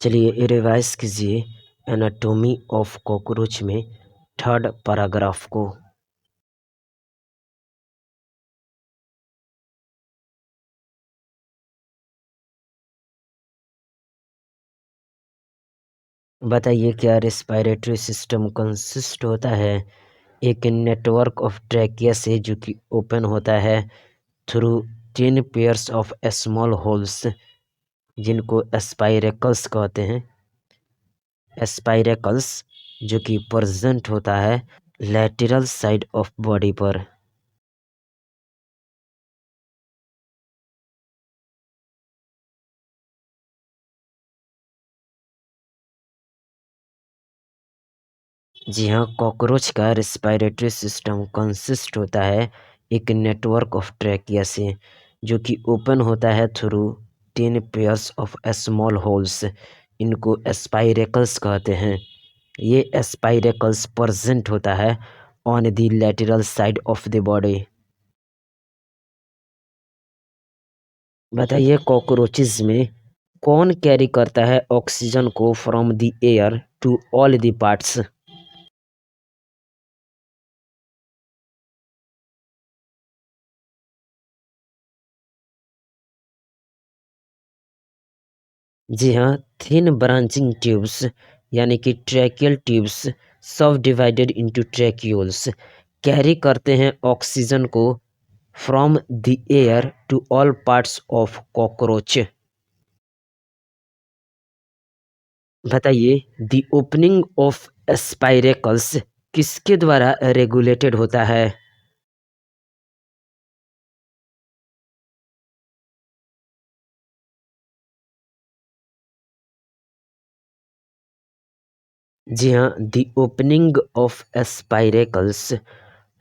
चलिए रिवाइज कीजिए anatomy of cockroach में थर्ड पैराग्राफ को। बताइए क्या रेस्पिरेटरी सिस्टम कंसिस्ट होता है एक नेटवर्क ऑफ ट्रैकिया से जो कि ओपन होता है through 10 pairs of small holes जिनको स्पाइरेकल्स कहते हैं। स्पाइरेकल्स जो कि प्रेजेंट होता है लैटरल साइड ऑफ बॉडी पर। जी हाँ, कॉकरोच का रेस्पिरेटरी सिस्टम कंसिस्ट होता है एक नेटवर्क ऑफ ट्रैकिया से जो कि ओपन होता है through 10 pairs of small holes. इनको स्पाइरेकल्स कहते हैं। ये स्पाइरेकल्स प्रेजेंट होता है on the lateral side of the body. बताइए कॉकरोचेस में कौन कैरी करता है ऑक्सीजन को from the air to all the parts. जी हाँ, थिन ब्रांचिंग ट्यूब्स यानी कि tracheal tubes subdivided into tracheoles carry करते हैं ऑक्सीजन को from the air to all parts of cockroach. बताइए द ओपनिंग ऑफ स्पाइरेकल्स किसके द्वारा रेगुलेटेड होता है। जी हाँ, the opening of spiracles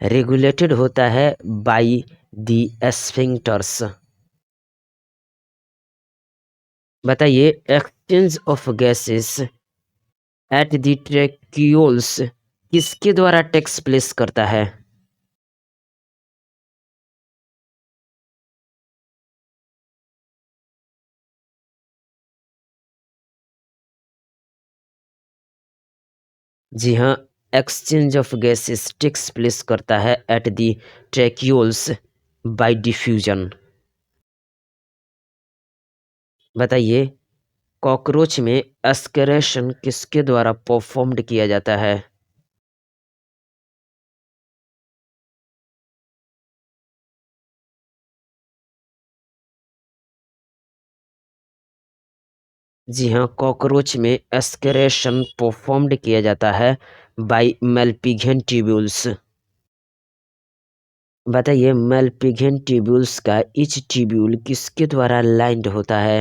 regulated होता है बाय द एस्फिंक्टर्स। बताइए exchange of gases at the tracheoles किसके द्वारा टेक्स प्लेस करता है। जी हाँ, exchange of gases takes place करता है at the tracheoles by diffusion. बताइए कॉकरोच में एस्केरेशन किसके द्वारा परफॉर्म्ड किया जाता है। जी हाँ, कॉकरोच में एस्केरेशन परफॉर्म्ड किया जाता है बाय मेलपिघन ट्यूब्यूल्स। बताइए मेलपिघन ट्यूब्यूल्स का ईच ट्यूब्यूल किसके द्वारा लाइंड होता है।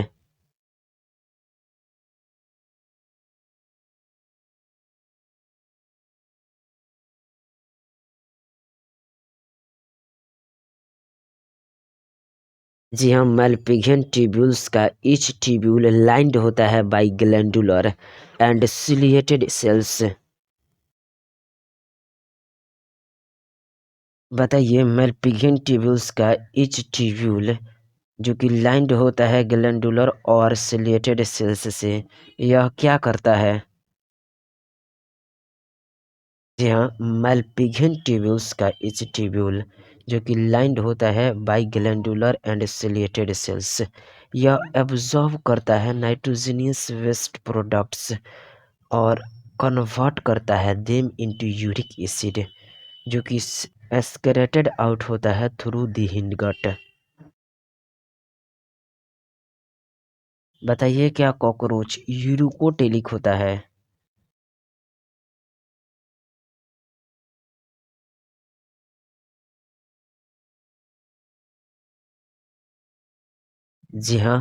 जी हाँ, मेलपिघन ट्यूब्यूल्स का ईच ट्यूब्यूल लाइंड होता है by glandular and ciliated cells. बताइए मेलपिघन ट्यूब्यूल्स का ईच ट्यूब्यूल जो कि लाइंड होता है ग्लैंडुलर और सिलिएटेड सेल्स से यह क्या करता है। जी हाँ, मेलपिघन ट्यूब्यूल्स का ईच ट्यूब्यूल जो कि लाइंड होता है by glandular and ciliated sales यह एब्जॉर्ब करता है नाइट्रोजनियस वेस्ट प्रोडक्ट्स और कन्वर्ट करता है देम इनटू यूरिक एसिड जो कि एस्केरेटेड आउट होता है थ्रू द हिंडगट। बताइए क्या कॉकरोच यूरिकोटेलिक होता है। जी हाँ,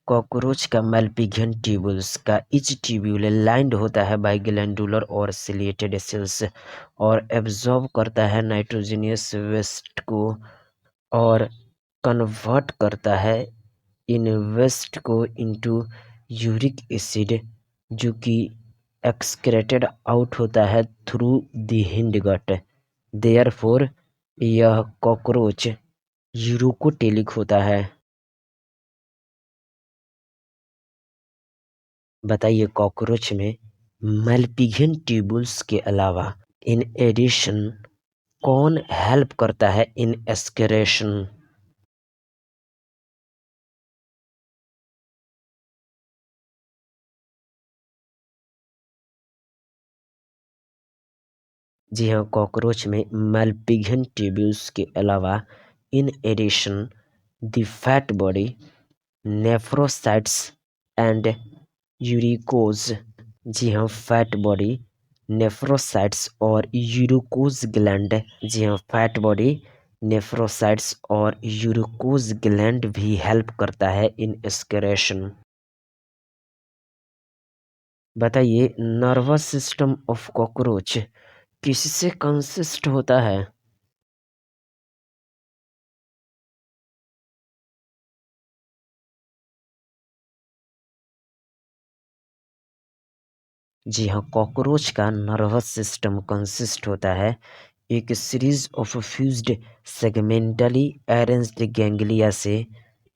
कॉकरोच का मेलपिघन ट्यूब्यूल्स का ईच ट्यूब्यूल लाइंड होता है बाय ग्लैंडुलर और सिलिएटेड सेल्स और एब्जॉर्ब करता है नाइट्रोजनियस वेस्ट को और कन्वर्ट करता है इन वेस्ट को इनटू यूरिक एसिड जो कि एक्सक्रेटेड आउट होता है थ्रू द हिंडगट। देयरफॉर यह कॉकरोच यूरोकोटेलिक होता है। बताइए कॉकरोच में मैलपिघन ट्यूबुल्स के अलावा इन एडिशन कौन हेल्प करता है इन एस्केरेशन? जी हाँ, कॉकरोच में मैलपिघन ट्यूबुल्स के अलावा in addition the fat body, nephrocytes and uricose. जी हाँ, फैट बॉडी, नेफ्रोसाइट्स और यूरिकोज ग्लैंड। जी हाँ, फैट बॉडी, नेफ्रोसाइट्स और यूरिकोज ग्लैंड भी हेल्प करता है इन एस्केरेशन। बताइए नर्वस सिस्टम ऑफ कॉकरोच किससे कंसिस्ट होता है? जी हाँ, कॉकरोच का नर्वस सिस्टम कंसिस्ट होता है एक series of fused segmentally arranged ganglia से।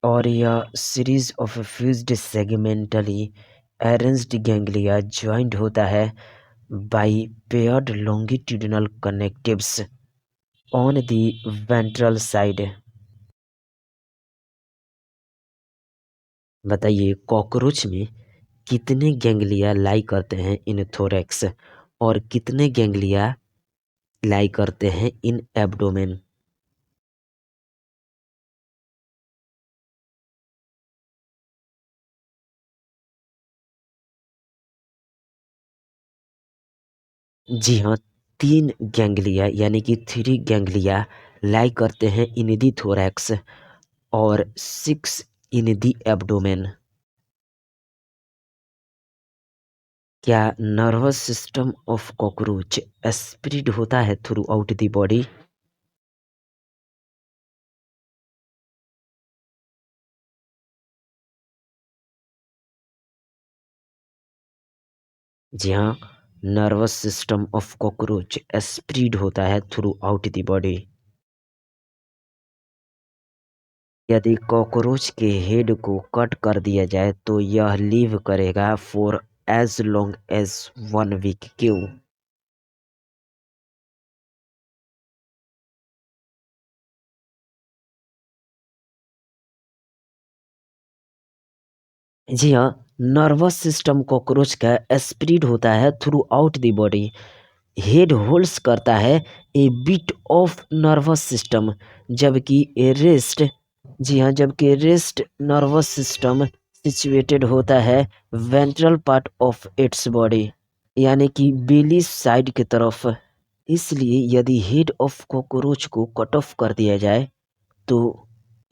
और यह series of fused segmentally arranged ganglia joint होता है by paired longitudinal connectives on the ventral side. बताइए कॉकरोच में कितने गैंग्लिया लाई करते हैं इन थोरैक्स और कितने गैंग्लिया लाई करते हैं इन एब्डोमेन? जी हाँ, तीन गैंग्लिया यानी कि थ्री गैंग्लिया लाई करते हैं इन दी थोरैक्स और सिक्स इन दी एब्डोमेन। क्या nervous system of cockroach spread होता है थ्रू आउट द बॉडी? जी हाँ, nervous system of cockroach spread होता है थ्रू आउट द बॉडी। यदि कॉकरोच के हेड को कट कर दिया जाए तो यह लिव करेगा for as long as 1 week. क्यों? जी हाँ, नर्वस सिस्टम कॉकरोच का स्प्रेड होता है throughout the body. Head holds करता है ए बिट ऑफ नर्वस सिस्टम, जबकि ए रेस्ट, जी हाँ, जबकि रेस्ट नर्वस सिस्टम सिचुएटेड होता है ventral part of its body, यानी कि बेली साइड की तरफ। इसलिए यदि हेड ऑफ कॉकरोच को कट ऑफ कर दिया जाए तो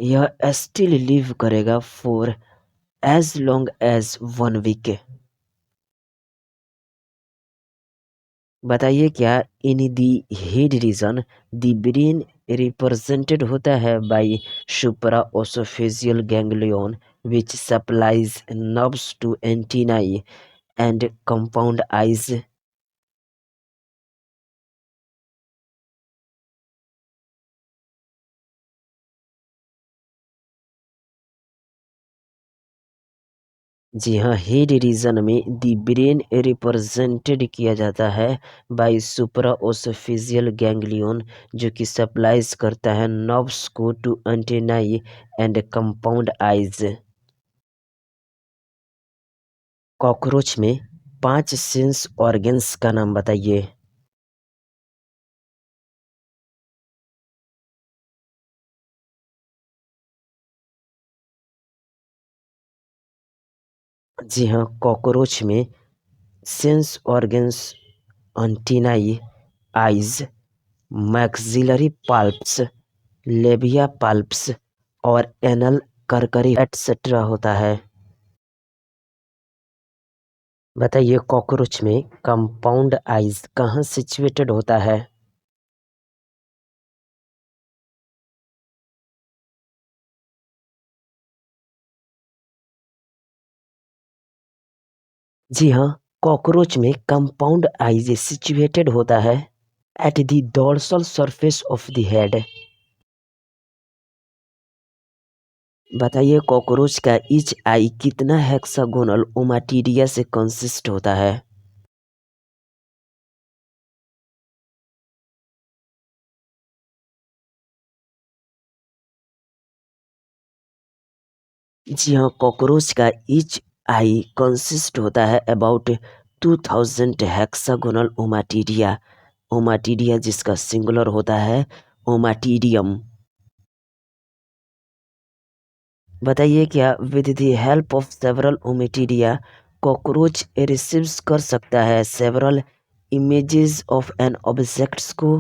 यह स्टिल लिव करेगा for as long as 1 week. बताइए क्या in the head region the brain represented होता है by supraoesophageal ganglion which supplies nerves to antennae and compound eyes. जी हाँ, हेड रीजन में द ब्रेन रिप्रेजेंटेड किया जाता है बाय सुप्रा ओसोफेजियल गैंग्लियन जो कि सप्लाइज करता है नर्व्स को to antennae and compound eyes. Cockroach में 5 सेंस ऑर्गन्स का नाम बताइए। जी हाँ, कॉकरोच में sense organs antennae, eyes, maxillary palps, labial palps और एनल करकरी एटसेट्रा होता है। बताइए कॉकरोच में कंपाउंड आइज कहाँ सिचुएटेड होता है? जी हाँ, कॉकरोच में कंपाउंड आइज सिचुएटेड होता है at the dorsal surface of the head. बताइए कॉकरोच का ईच आई कितना हेक्सागोनल ओमाटीरिया से कंसिस्ट होता है? जी हाँ, कॉकरोच का ईच आई कंसिस्ट होता है अबाउट 2000 हेक्सागोनल ओमाटीरिया। ओमाटीरिया जिसका सिंगुलर होता है ओमाटीरियम। बताइए क्या with the help of several ommatidia cockroach receives कर सकता है several images of an objects को?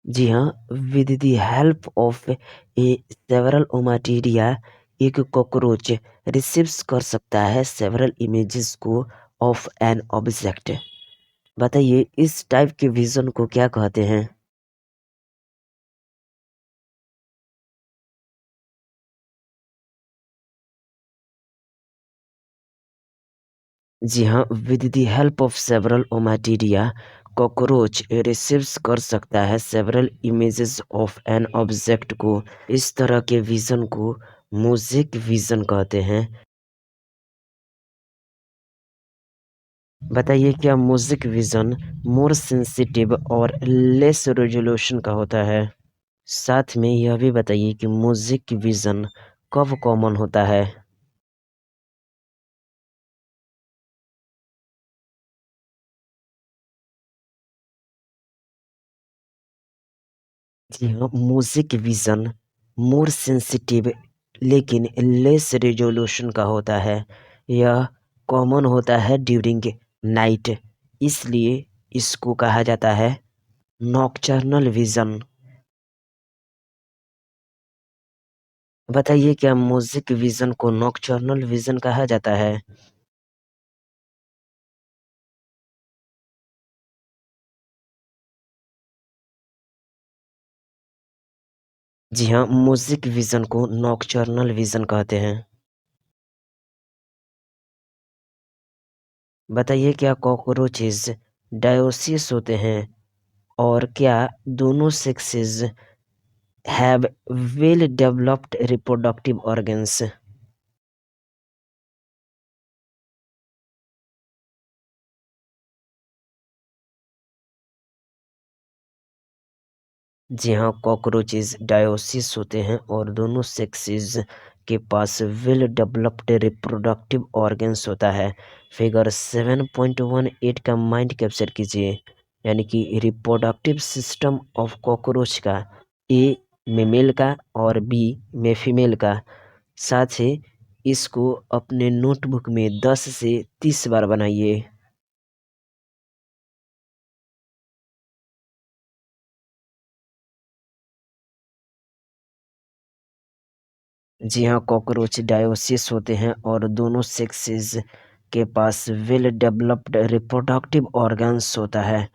जी हाँ, with the help of a several ommatidia एक कॉकरोच रिसीव्स कर सकता है सेवरल इमेजेस को ऑफ एन ऑब्जेक्ट। बताइए इस टाइप के विजन को क्या कहते हैं? जी हाँ, with the help of several ommatidia cockroach receives कर सकता है several images of an object को। इस तरह के विजन को मोज़ेक विजन कहते हैं। बताइए क्या मोज़ेक विजन मोर सेंसिटिव और लेस रेजोल्यूशन का होता है? साथ में यह भी बताइए कि मोज़ेक विजन कब कॉमन होता है? जी हाँ, म्यूजिक विज़न मोर सेंसिटिव लेकिन लेस रेजोल्यूशन का होता है। यह कॉमन होता है ड्यूरिंग नाइट, इसलिए इसको कहा जाता है नॉकटर्नल विज़न। बताइए क्या म्यूजिक विज़न को नॉकटर्नल विज़न कहा जाता है? जी हाँ, म्यूजिक विज़न को नॉकटर्नल विज़न कहते हैं। बताइए क्या कॉकरोचेस डायोसिस होते हैं और क्या दोनों sexes have well developed reproductive organs? जी हाँ, कॉकरोचेस डायोसिस होते हैं और दोनों सेक्सेस के पास वेल डेवलप्ड रिप्रोडक्टिव ऑर्गन्स होता है। फिगर 7.18 का माइंड कैप्चर कीजिए, यानी कि रिप्रोडक्टिव सिस्टम ऑफ कॉकरोच का ए मेल का और बी में फीमेल का। साथ ही इसको अपने नोटबुक में 10 से 30 बार बनाइए। जी हाँ, कॉकरोच डायोसिस होते हैं और दोनों सेक्सेस के पास वेल डेवलप्ड रिप्रोडक्टिव ऑर्गन्स होता है।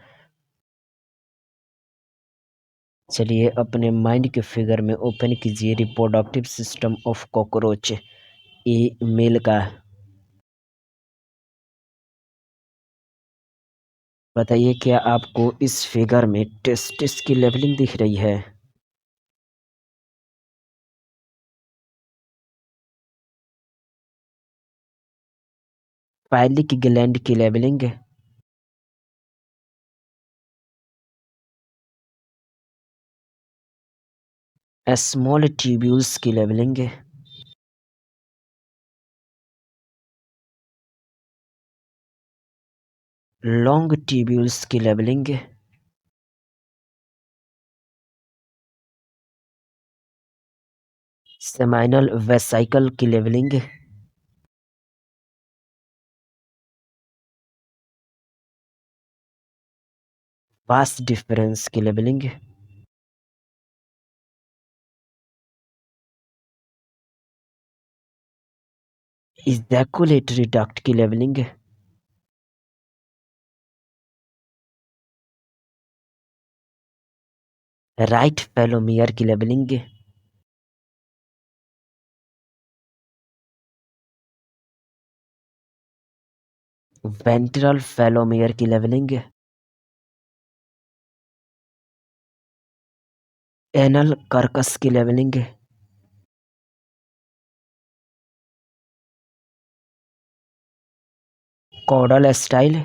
चलिए अपने माइंड के फिगर में ओपन कीजिए reproductive system of cockroach a male का। बताइए क्या आपको इस फिगर में टेस्टिस की लेवलिंग दिख रही है? पाइलिक ग्लैंड की लेवलिंग, स्मॉल ट्यूब्यूल्स की लेवलिंग, लॉन्ग ट्यूब्यूल्स की लेवलिंग, सेमाइनल वेसाइकल की लेवलिंग, वास डिफरेंस की लेवलिंग, इजैकुलेटरी डक्ट की लेवलिंग, राइट फेलोमियर की लेवलिंग, वेंट्रल फेलोमियर की लेवलिंग, एनल कर्कस की लेवलिंग, कॉर्डल स्टाइल,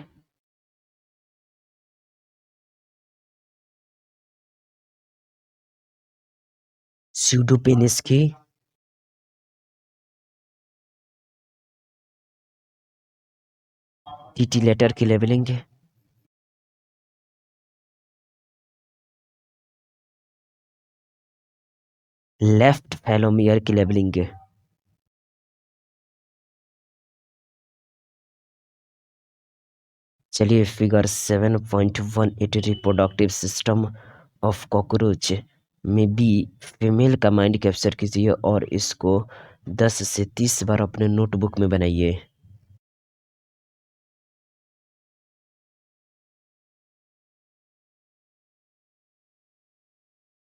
स्यूडोपेनिस की, टिटिलेटर की लेवलिंग, लेफ्ट फेलोमियर की लेवलिंग। चलिए figure 7.18 reproductive system of cockroach में बी फीमेल का माइंड कैप्चर कीजिए और इसको 10 से 30 बार अपने नोटबुक में बनाइए।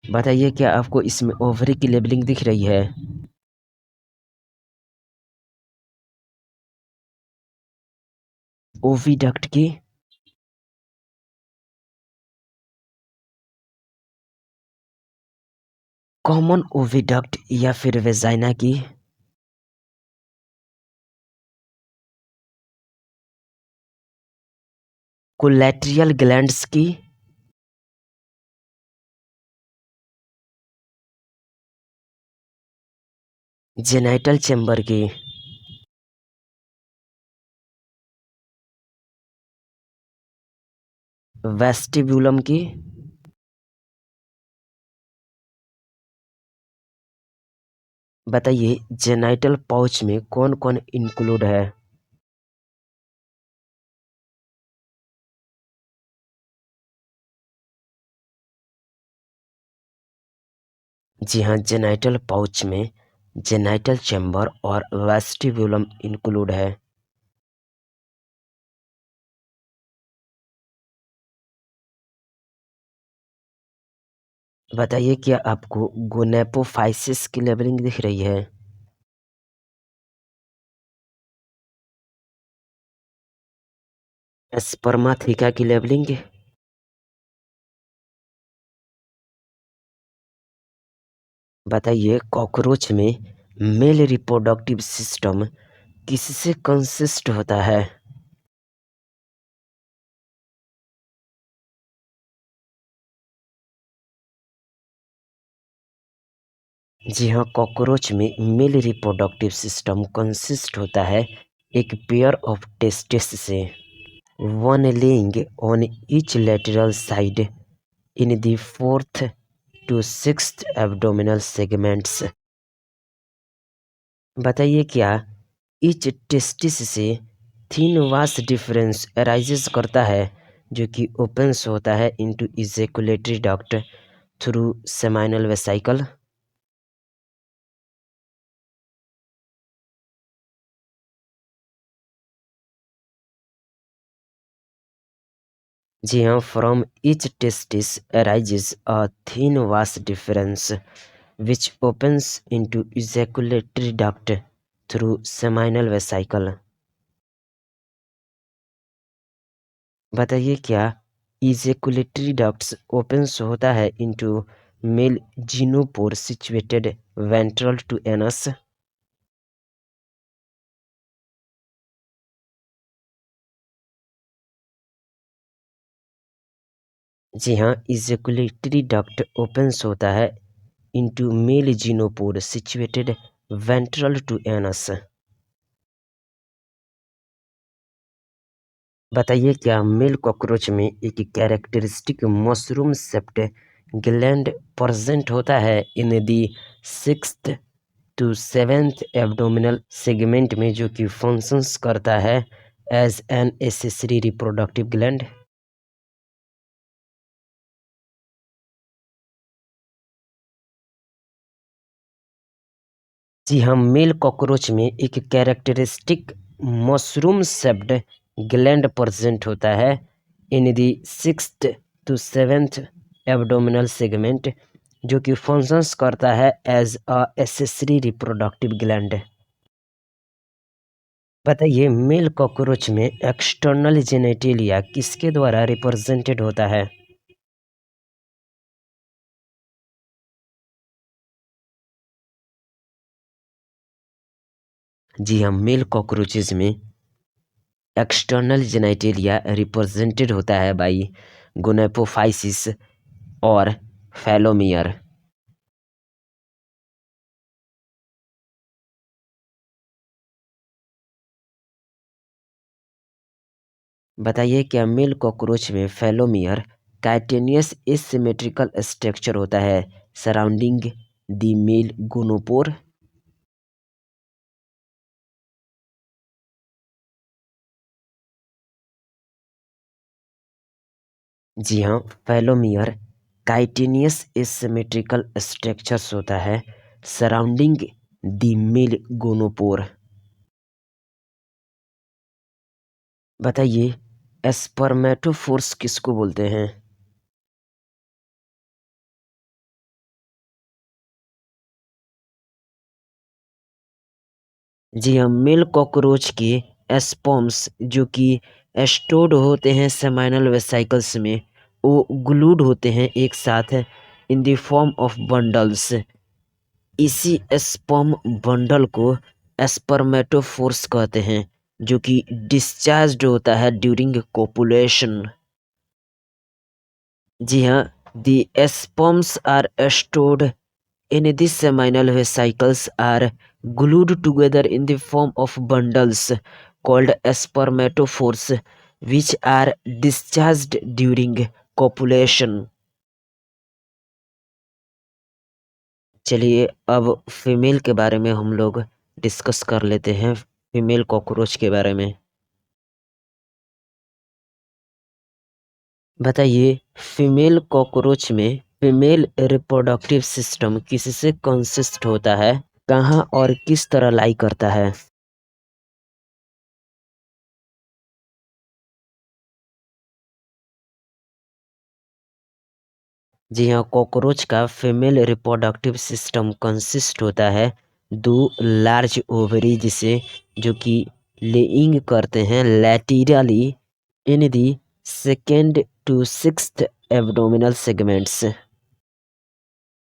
बताइए क्या आपको इसमें ओवरी की लेबलिंग दिख रही है? ओविडक्ट की, कॉमन ओविडक्ट या फिर वेजाइना की, कोलेट्रियल ग्लैंड्स की, जेनाइटल चेम्बर की, वेस्टिब्यूलम की, बताइए जेनाइटल पाउच में कौन कौन इंक्लूड है? जी हाँ, जेनाइटल पाउच में जेनाइटल चैम्बर और वेस्टिब्यूलम इंक्लूड है। बताइए क्या आपको गोनेपोफाइसिस की लेबलिंग दिख रही है? स्पर्माथिका की लेबलिंग, बताइए कॉकरोच में मेल रिप्रोडक्टिव सिस्टम किससे कंसिस्ट होता है? जी हाँ, कॉकरोच में मेल रिप्रोडक्टिव सिस्टम कंसिस्ट होता है एक पेयर ऑफ टेस्टिस से, one lying on each lateral side in the fourth to sixth abdominal segments. बताइए क्या ईच टेस्टिस से थिन वास डिफरेंस अराइजेस करता है जो कि ओपन्स होता है into ejaculatory duct through seminal vesicle. जी हाँ, from each testis arises a thin vas deferens which opens into ejaculatory duct through seminal vesicle। बताइए क्या ejaculatory ducts opens होता है into male genopore situated ventral to anus। जी हाँ, ejaculatory duct opens होता है into male genopore situated ventral to anus। बताइए क्या mail cockroach में एक characteristic mushroom shaped gland present होता है in the sixth to seventh abdominal segment में जो कि फंक्शंस करता है as an accessory reproductive gland. जी हाँ, मेल कॉकरोच में एक characteristic mushroom shaped gland present होता है in the sixth to seventh abdominal segment जो कि फंक्शंस करता है as a accessory reproductive gland. बताइए मेल कॉकरोच में एक्सटर्नल जेनेटिलिया किसके द्वारा रिप्रेजेंटेड होता है? जी हाँ, मेल कॉकरोचेज में एक्सटर्नल जेनेटिलिया रिप्रेजेंटेड होता है बाई गोनेपोफाइसिस और फेलोमियर। बताइए क्या मेल कॉकरोच में फेलोमियर काइटेनियस एसिमेट्रिकल स्ट्रक्चर होता है सराउंडिंग द मेल गोनोपोर? जी हाँ, फेलोमियर काइटेनियस एसिमेट्रिकल स्ट्रक्चर्स होता है सराउंडिंग द मेल गोनोपोर। बताइए स्पर्मेटोफोर्स किसको बोलते हैं? जी हाँ, मेल कॉकरोच के स्पर्म्स जो कि स्टोर्ड होते हैं सेमाइनल वेसिकल्स में, वो ग्लूड होते हैं एक साथ in the form of bundles. इसी स्पर्म बंडल को स्पर्मेटोफोर्स कहते हैं जो कि डिस्चार्ज होता है ड्यूरिंग कोपुलेशन। जी हाँ, the sperms are stored in these seminal vesicles are glued together in the form of bundles called spermatophores which are discharged during copulation। चलिए अब फीमेल के बारे में हम लोग डिस्कस कर लेते हैं, फीमेल कॉकरोच के बारे में। बताइए फीमेल कॉकरोच में फीमेल रिप्रोडक्टिव सिस्टम किससे कंसिस्ट होता है, कहाँ और किस तरह लाई करता है? जी हाँ, कॉकरोच का फीमेल रिप्रोडक्टिव सिस्टम कंसिस्ट होता है दो लार्ज ओवरीज से जो कि लेइंग करते हैं laterally in the second to sixth abdominal segments.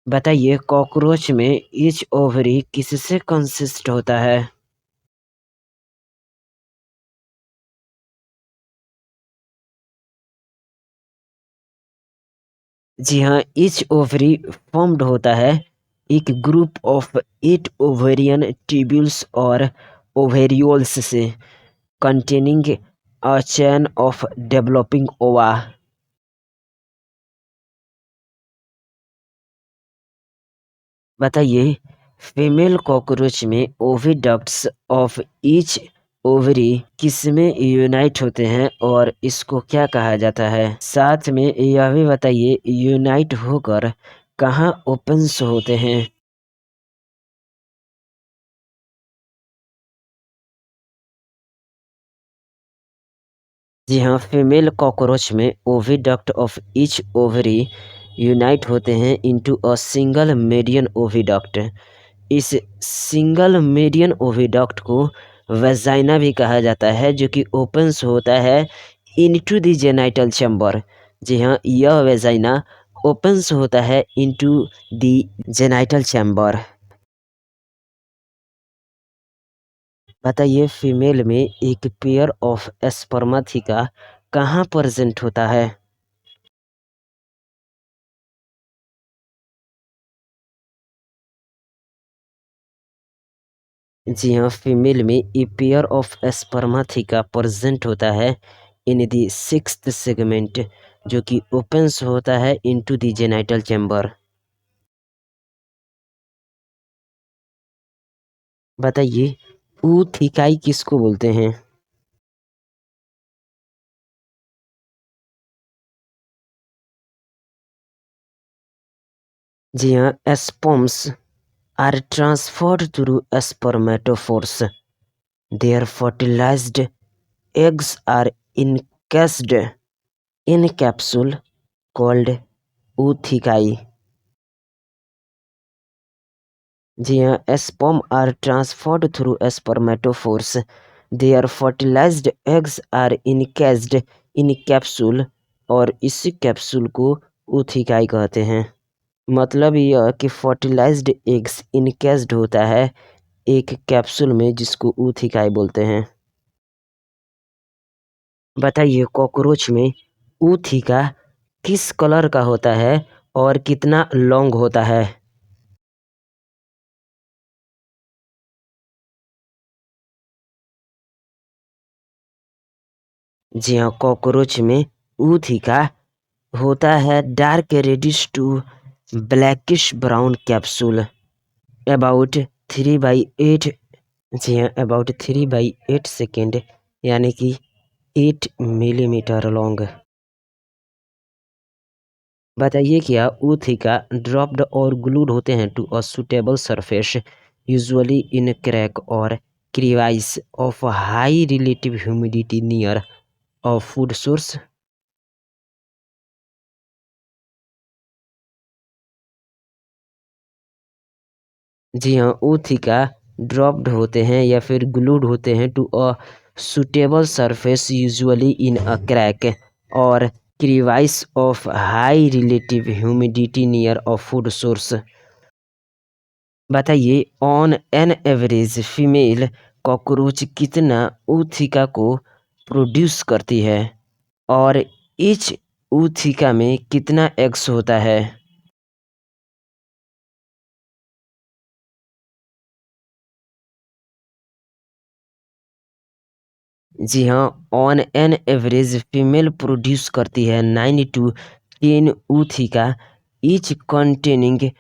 बताइए कॉकरोच में ईच ओवरी किससे कंसिस्ट होता है? जी हाँ, ईच ओवरी फॉर्म्ड होता है एक ग्रुप ऑफ 8 ओवेरियन ट्यूब्यूल्स और ओवेरियोल्स से containing a chain of developing ova। बताइए फीमेल कॉकरोच में ओविडक्ट्स ऑफ ईच ओवरी किसमें यूनाइट होते हैं और इसको क्या कहा जाता है? साथ में यह भी बताइए यूनाइट होकर कहाँ ओपन्स होते हैं? जी हाँ, फीमेल कॉकरोच में oviduct of each ovary unite होते हैं into a single median oviduct. इस सिंगल मीडियन ओविडक्ट को वेजाइना भी कहा जाता है जो कि ओपन्स होता है इनटू द जेनाइटल चैम्बर। जी हाँ, यह वेजाइना ओपन्स होता है इनटू द जेनाइटल चैम्बर। बताइए फीमेल में एक पेयर ऑफ स्पर्माथिका कहाँ प्रेजेंट होता है? जी हाँ, फीमेल में ए पेयर ऑफ स्पर्माथिका प्रेजेंट होता है इन द सिक्स्थ सेगमेंट जो कि ओपन्स होता है इनटू द जेनाइटल चैम्बर। बताइए ऊथिकाई किसको बोलते हैं? जी हाँ, sperms are transferred through spermatophores, their fertilised eggs are encased in capsule called oothecae। जी हाँ, sperm are transferred through spermatophores, their fertilised eggs are encased in capsule, और इस कैप्सूल को ऊथिकाई कहते हैं। मतलब यह कि फर्टिलाइज्ड एग्स इनकेस्ड होता है एक कैप्सूल में, जिसको ऊथिकाई बोलते हैं। बताइए कॉकरोच में ऊथिका किस कलर का होता है और कितना लॉन्ग होता है? जी हाँ, कॉकरोच में ऊथिका होता है dark reddish to blackish brown capsule, about 3/8। जी हाँ, अबाउट 3/8 सेकेंड, यानी कि 8 मिलीमीटर लॉन्ग। बताइए क्या ऊथिका ड्रॉप्ड और ग्लूड होते हैं to a suitable surface, usually in crack और crevice of high relative humidity near a food source? जी हाँ, ऊथिका ड्रॉप्ड होते हैं या फिर ग्लूड होते हैं to a suitable surface, usually in a crack और crevice of high relative humidity near a food source. बताइए on an average female cockroach कितना ऊथिका को प्रोड्यूस करती है, और ईच ऊथिका में कितना एग्स होता है? जी हाँ, on an average female produce करती है 9 to 10 ऊथिका, each containing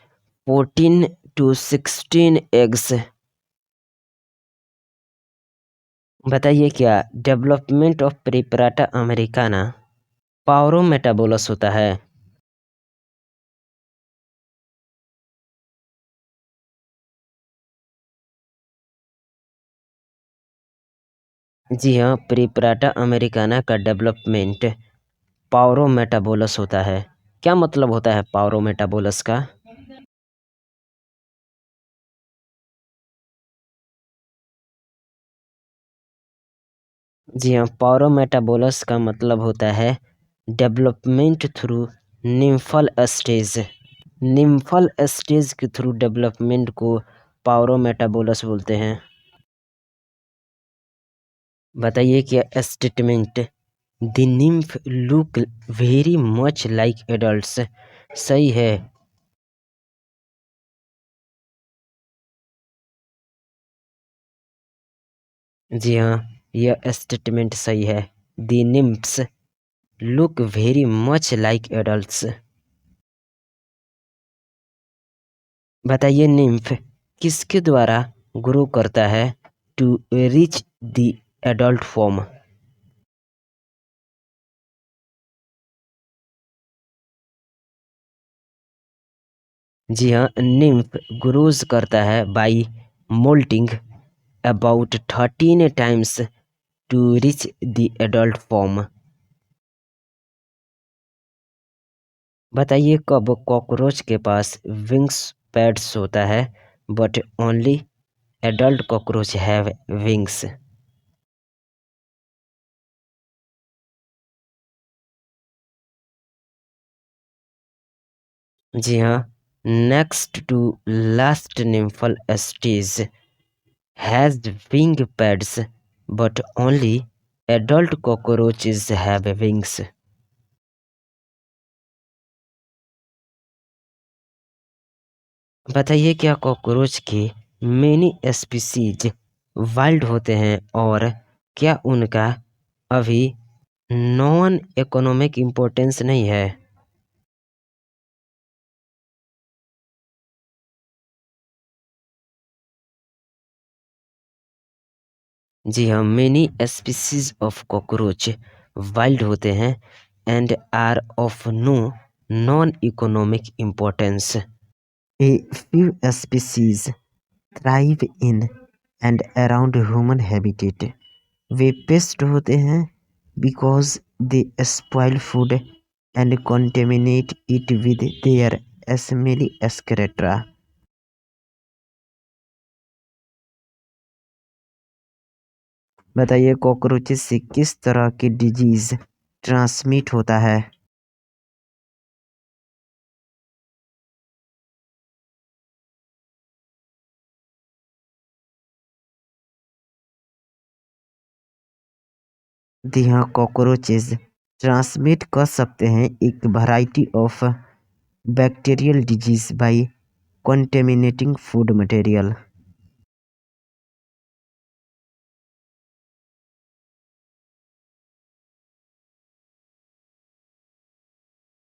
14 to 16 eggs. बताइए क्या डेवलपमेंट ऑफ प्रिपराटा अमेरिकाना पाउरोमेटाबोलस होता है? जी हाँ, प्रिपराटा अमेरिकाना का डेवलपमेंट पाउरोमेटाबोलस होता है। क्या मतलब होता है पाउरोमेटाबोलस का? जी हाँ, पाउरोमेटाबोलस का मतलब होता है development through nymphal stage. Nymphal stage के थ्रू डेवलपमेंट को पाउरोमेटाबोलस बोलते हैं। बताइए क्या statement the nymph look very much like adults सही है? जी हाँ, यह स्टेटमेंट सही है। The nymphs look very much like adults. बताइए निम्फ किसके द्वारा ग्रो करता है to reach the adult form? जी हाँ, निम्फ ग्रोज करता है by moulting about 13 times to reach the adult form. बताइए कब कॉकरोच के पास विंग्स पैड्स होता है but only adult cockroach have wings? जी हाँ, next to last nymphal stage has wing pads but only adult cockroaches have wings. बताइए क्या कॉकरोच के मेनी स्पीसीज वाइल्ड होते हैं, और क्या उनका अभी नॉन इकोनॉमिक इम्पोर्टेंस नहीं है? जी हाँ, many species of cockroach wild होते हैं and are of no non economic importance. A few species thrive in and around human habitat. वे पेस्ट होते हैं because they spoil food and contaminate it with their smelly excreta. बताइए cockroaches से किस तरह की डिजीज ट्रांसमिट होता है। जी हाँ, कॉकरोचेस ट्रांसमिट कर सकते हैं एक variety of bacterial disease bye contaminating food material।